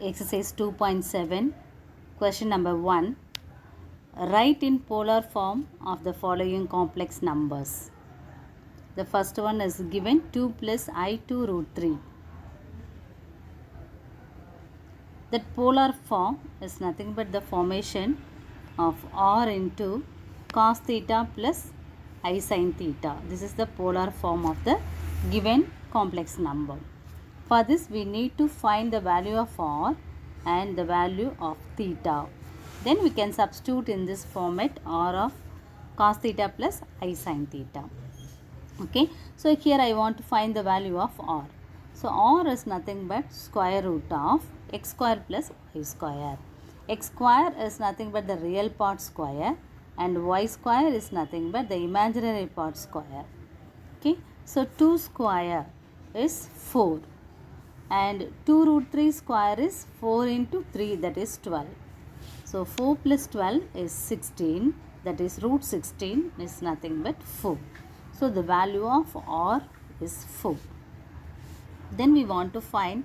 Exercise 2.7, question number 1. Write in polar form of the following complex numbers. The first one is given 2 plus I2 root 3. That polar form is nothing but the formation of r into cos theta plus I sin theta. This is the polar form of the given complex number. For this we need to find the value of r and the value of theta. Then we can substitute in this format r of cos theta plus I sin theta. Okay, so here I want to find the value of r. So r is nothing but square root of x square plus y square. X square is nothing but the real part square and y square is nothing but the imaginary part square. Okay, so 2 square is 4 and 2 root 3 square is 4 into 3, that is 12. So 4 plus 12 is 16, that is root 16 is nothing but 4. So the value of r is 4. Then we want to find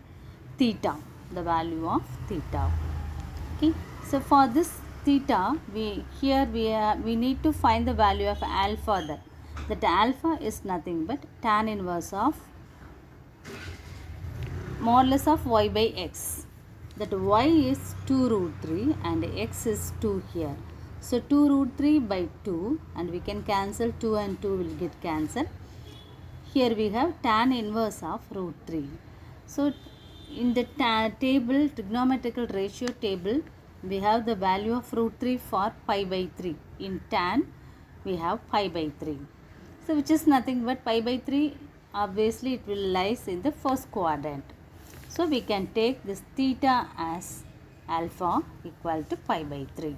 theta, the value of theta. Okay, so for this theta, we need to find the value of alpha. That alpha is nothing but tan inverse of modulus of y by x. That y is 2 root 3 and x is 2 here. So 2 root 3 by 2 and we can cancel 2 and 2 will get cancelled. Here we have tan inverse of root 3. So in the table, trigonometrical ratio table, we have the value of root 3 for pi by 3. In tan, we have pi by 3. So which is nothing but pi by 3, obviously it will lies in the first quadrant. So we can take this theta as alpha equal to pi by 3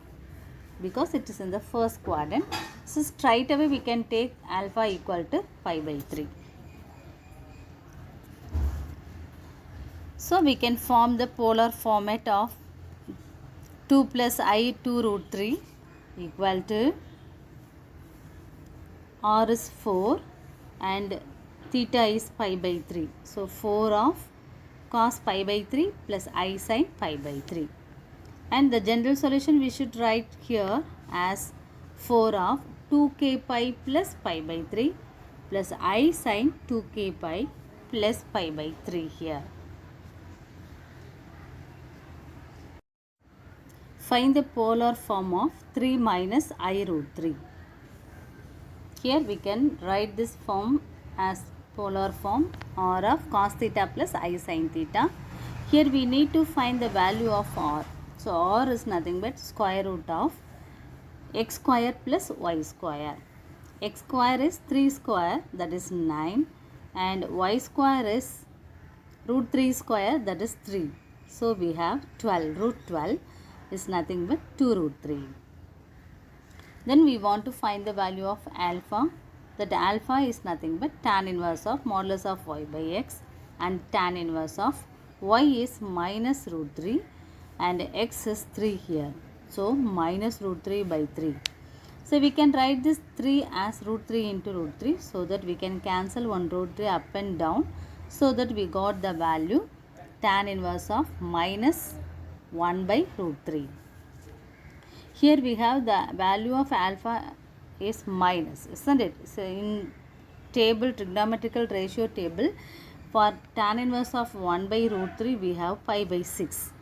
because it is in the first quadrant. So straight away we can take alpha equal to pi by 3. So we can form the polar format of 2 plus I2 root 3 equal to r is 4 and theta is pi by 3. So 4 of cos pi by 3 plus I sin pi by 3. And the general solution we should write here as 4 of 2k pi plus pi by 3 plus I sin 2k pi plus pi by 3 here. Find the polar form of 3 minus I root 3. Here we can write this form as polar form r of cos theta plus I sin theta. Here we need to find the value of r. So r is nothing but square root of x square plus y square. X square is 3 square, that is 9, and y square is root 3 square, that is 3. So we have 12. Root 12 is nothing but 2 root 3. Then we want to find the value of alpha. That alpha is nothing but tan inverse of modulus of y by x, and tan inverse of y is minus root 3 and x is 3 here. So minus root 3 by 3. So we can write this 3 as root 3 into root 3 so that we can cancel one root 3 up and down, so that we got the value tan inverse of minus 1 by root 3. Here we have the value of alpha is minus, isn't it? So in table, trigonometrical ratio table, for tan inverse of 1 by root 3 we have pi by 6.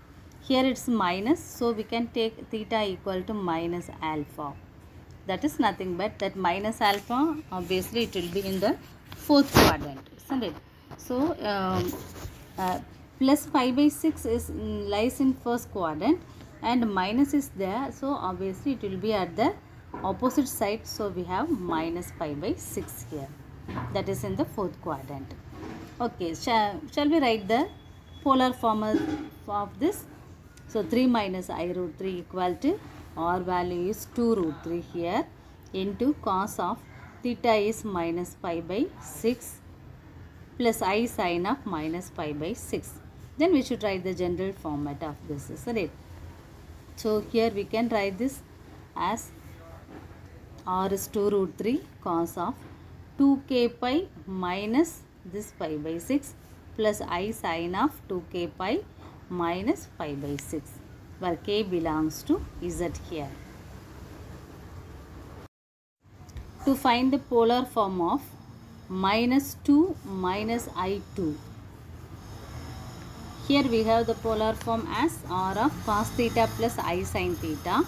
Here it's minus, so we can take theta equal to minus alpha. That is nothing but that minus alpha, obviously it will be in the fourth quadrant, isn't it? So plus pi by 6 is lies in first quadrant and minus is there, so obviously it will be at the opposite side. So we have minus pi by 6 here, that is in the fourth quadrant. Okay, shall we write the polar form of this? So 3 minus I root 3 equal to r value is 2 root 3 here into cos of theta is minus pi by 6 plus I sin of minus pi by 6. Then we should write the general format of this, isn't it? So here we can write this as r is 2 root 3 cos of 2k pi minus this pi by 6 plus I sin of 2k pi minus pi by 6, where k belongs to z here. To find the polar form of minus 2 minus I2. Here we have the polar form as r of cos theta plus I sin theta,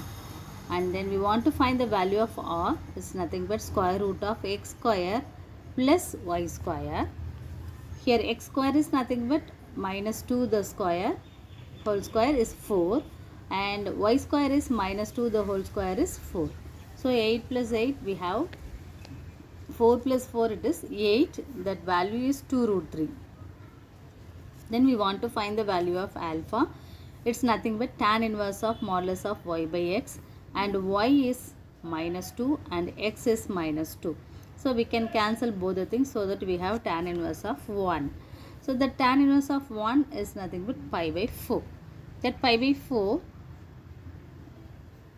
and then we want to find the value of r is nothing but square root of x square plus y square. Here x square is nothing but minus 2 the square whole square is 4, and y square is minus 2 the whole square is 4. So 8 plus 8 we have 4 plus 4 it is 8, that value is 2 root 3. Then we want to find the value of alpha. It's nothing but tan inverse of modulus of y by x, and y is minus 2 and x is minus 2. So we can cancel both the things so that we have tan inverse of 1. So the tan inverse of 1 is nothing but pi by 4. That pi by 4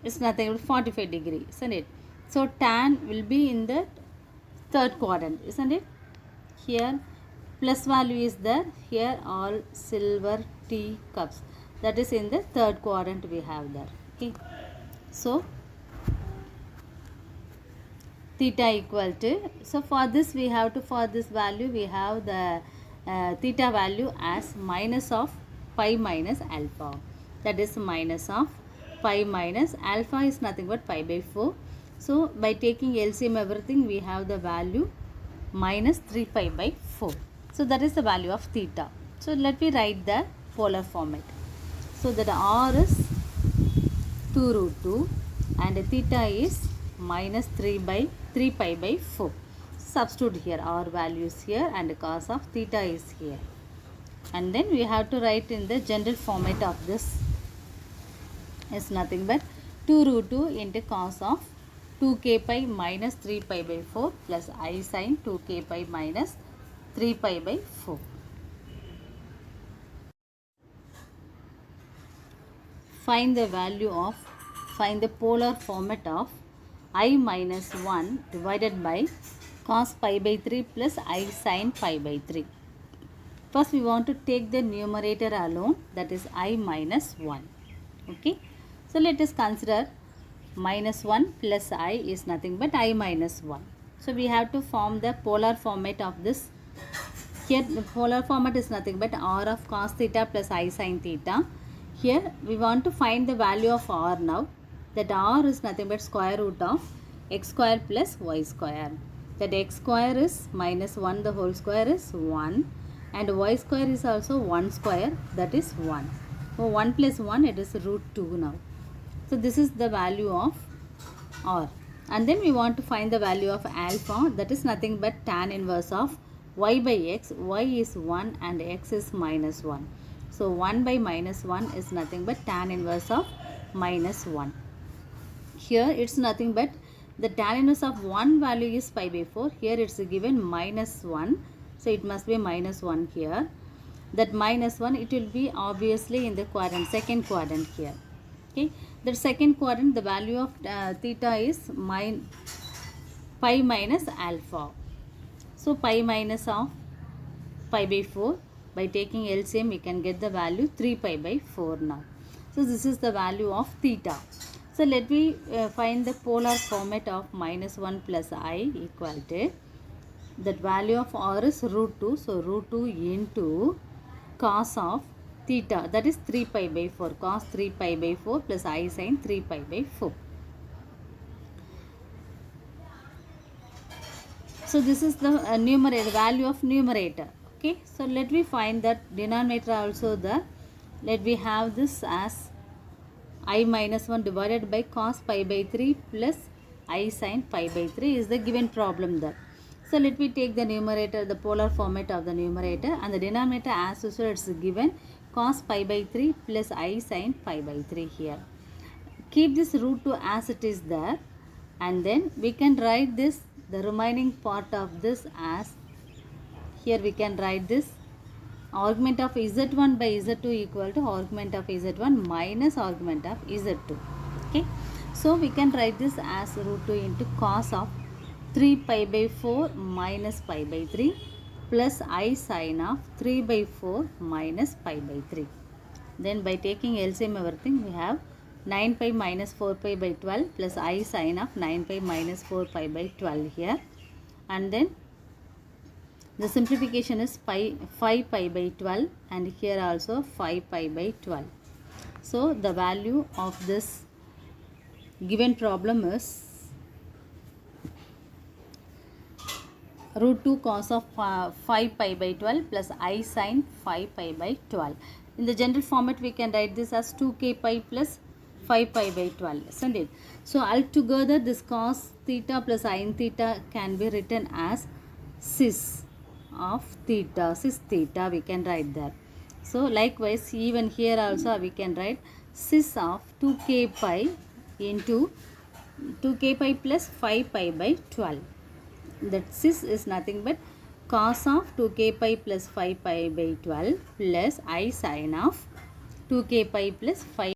is nothing but 45 degrees, isn't it? So tan will be in the third quadrant, isn't it? Here plus value is there. Here all silver tea cups, that is in the third quadrant we have there. Okay, so theta equal to, so for this we have to, for this value we have the theta value as minus of pi minus alpha, that is minus of pi minus alpha is nothing but pi by 4. So by taking LCM everything we have the value minus 3 pi by 4. So that is the value of theta. So let me write the polar format. So that r is 2 root 2 and theta is minus 3 pi by 4. Substitute here r values here and cos of theta is here. And then we have to write in the general format of this is nothing but 2 root 2 into cos of 2k pi minus 3 pi by 4 plus I sin 2k pi minus 3 pi by 4. Find the value of, find the polar format of I minus 1 divided by cos pi by 3 plus I sin pi by 3. First we want to take the numerator alone, that is I minus 1. Okay. So let us consider minus 1 plus I is nothing but I minus 1. So we have to form the polar format of this. Here the polar format is nothing but r of cos theta plus I sin theta. Here we want to find the value of r now. That r is nothing but square root of x square plus y square. That x square is minus 1 the whole square is 1, and y square is also 1 square, that is 1. So 1 plus 1 it is root 2 now. So this is the value of r, and then we want to find the value of alpha, that is nothing but tan inverse of y by x. Y is 1 and x is minus 1. So 1 by minus 1 is nothing but tan inverse of minus 1. Here it's nothing but the tan inverse of 1 value is pi by 4. Here it's given minus 1. So it must be minus 1 here. That minus 1 it will be obviously in the quadrant, second quadrant here. Okay. The second quadrant the value of theta is pi minus alpha. So pi minus of pi by 4, by taking LCM we can get the value 3 pi by 4 now. So this is the value of theta. So let me find the polar format of minus 1 plus I equal to, that value of r is root 2. So root 2 into cos of theta, that is 3 pi by 4, cos 3 pi by 4 plus I sin 3 pi by 4. So this is the numerator, value of numerator. Okay, so let me find that denominator also there. Let me have this as I minus 1 divided by cos pi by 3 plus I sin pi by 3 is the given problem there. So let me take the numerator, the polar format of the numerator, and the denominator as usual it's given cos pi by 3 plus I sin pi by 3 here. Keep this root 2 as it is there, and then we can write this, the remaining part of this as, here we can write this argument of z1 by z2 equal to argument of z1 minus argument of z2. Okay, so we can write this as root 2 into cos of 3 pi by 4 minus pi by 3 plus I sin of 3 by 4 minus pi by 3. Then by taking LCM everything, we have 9 pi minus 4 pi by 12 plus I sin of 9 pi minus 4 pi by 12 here. And then the simplification is 5 pi by 12, and here also 5 pi by 12. So the value of this given problem is root 2 cos of 5 pi by 12 plus I sin 5 pi by 12. In the general format, we can write this as 2k pi plus 5 pi by 12, isn't it? So altogether this cos theta plus sin theta can be written as cis of theta, cis theta we can write there. So likewise even here also we can write cis of 2k pi into 2k pi plus 5 pi by 12. That cis is nothing but cos of 2k pi plus 5 pi by 12 plus I sin of 2k pi plus 5